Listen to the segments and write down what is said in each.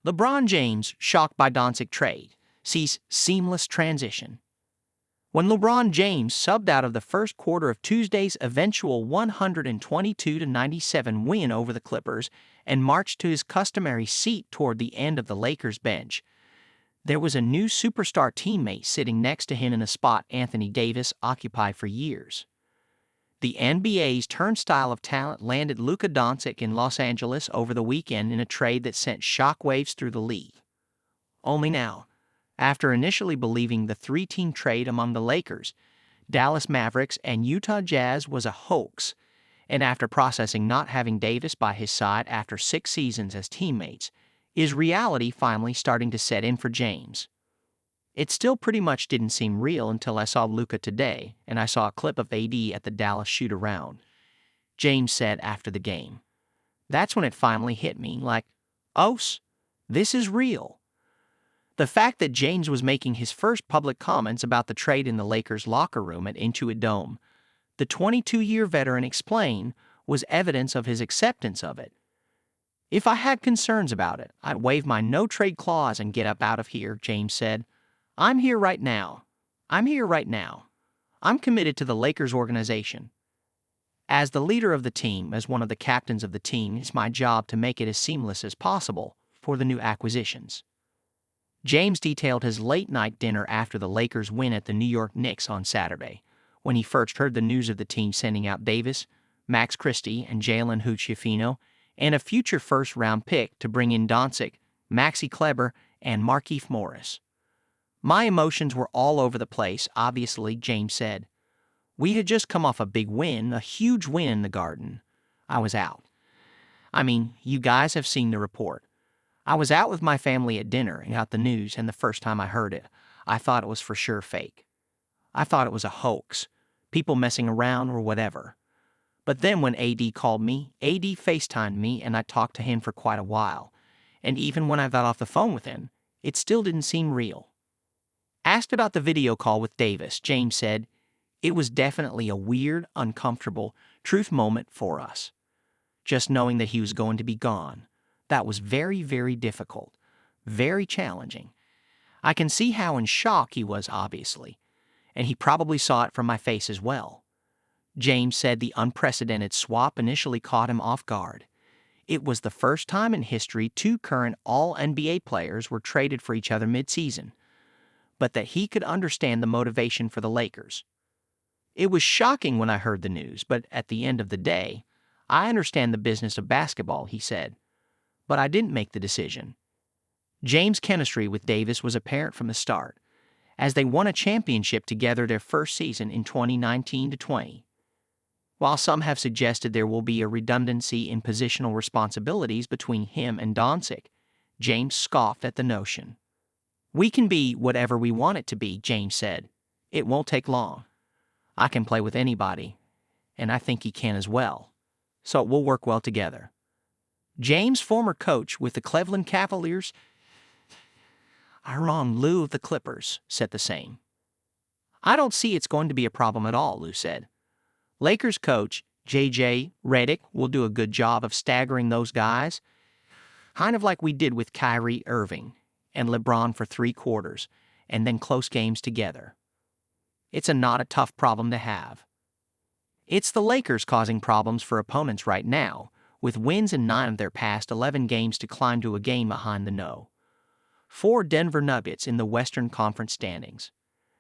LeBron James, shocked by Doncic trade, sees seamless transition. When LeBron James subbed out of the first quarter of Tuesday's eventual 122-97 win over the Clippers and marched to his customary seat toward the end of the Lakers bench, there was a new superstar teammate sitting next to him in a spot Anthony Davis occupied for years. The NBA's turnstile of talent landed Luka Doncic in Los Angeles over the weekend in a trade that sent shockwaves through the league. Only now, after initially believing the three-team trade among the Lakers, Dallas Mavericks, and Utah Jazz was a hoax, and after processing not having Davis by his side after 6 seasons as teammates, is reality finally starting to set in for James. It still pretty much didn't seem real until I saw Luka today, and I saw a clip of AD at the Dallas shoot-around. James said after the game. That's when it finally hit me, like, oh, this is real. The fact that James was making his first public comments about the trade in the Lakers' locker room at Intuit Dome, the 22-year veteran explained, was evidence of his acceptance of it. If I had concerns about it, I'd waive my no-trade clause and get up out of here, James said. I'm here right now. I'm committed to the Lakers organization. As the leader of the team, as one of the captains of the team, it's my job to make it as seamless as possible for the new acquisitions. James detailed his late-night dinner after the Lakers' win at the New York Knicks on Saturday, when he first heard the news of the team sending out Davis, Max Christie, and Jalen Hood-Schifino, and a future first-round pick to bring in Doncic, Maxi Kleber, and Markieff Morris. My emotions were all over the place, obviously, James said. We had just come off a big win, a huge win in the Garden. I was out. I mean, you guys have seen the report. I was out with my family at dinner and got the news, and the first time I heard it, I thought it was for sure fake. I thought it was a hoax, people messing around or whatever. But then when AD called me, AD FaceTimed me, and I talked to him for quite a while. And even when I got off the phone with him, it still didn't seem real. Asked about the video call with Davis, James said, it was definitely a weird, uncomfortable truth moment for us. Just knowing that he was going to be gone. That was very, very difficult, very challenging. I can see how in shock he was, obviously, and he probably saw it from my face as well. James said the unprecedented swap initially caught him off guard. It was the first time in history 2 current All-NBA players were traded for each other mid-season, but that he could understand the motivation for the Lakers. It was shocking when I heard the news, but at the end of the day, I understand the business of basketball, he said. But I didn't make the decision. James' chemistry with Davis was apparent from the start, as they won a championship together their first season in 2019-20. While some have suggested there will be a redundancy in positional responsibilities between him and Doncic, James scoffed at the notion. We can be whatever we want it to be, James said. It won't take long. I can play with anybody, and I think he can as well. So it will work well together. James, former coach with the Cleveland Cavaliers, Lou of the Clippers, said the same. I don't see it's going to be a problem at all, Lou said. Lakers coach J.J. Redick will do a good job of staggering those guys, kind of like we did with Kyrie Irving and LeBron for 3 quarters, and then close games together. It's not a tough problem to have. It's the Lakers causing problems for opponents right now, with wins in 9 of their past 11 games to climb to a game behind the No. 4 Denver Nuggets in the Western Conference standings.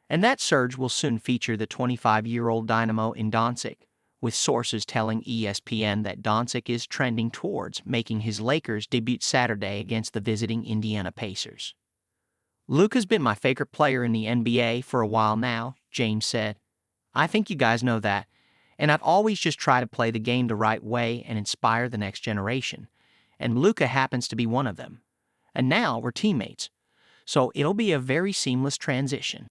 And that surge will soon feature the 25-year-old dynamo in Doncic, with sources telling ESPN that Doncic is trending towards making his Lakers debut Saturday against the visiting Indiana Pacers. Luka's been my favorite player in the NBA for a while now, James said. I think you guys know that. And I've always just tried to play the game the right way and inspire the next generation. And Luka happens to be one of them. And now we're teammates. So it'll be a very seamless transition.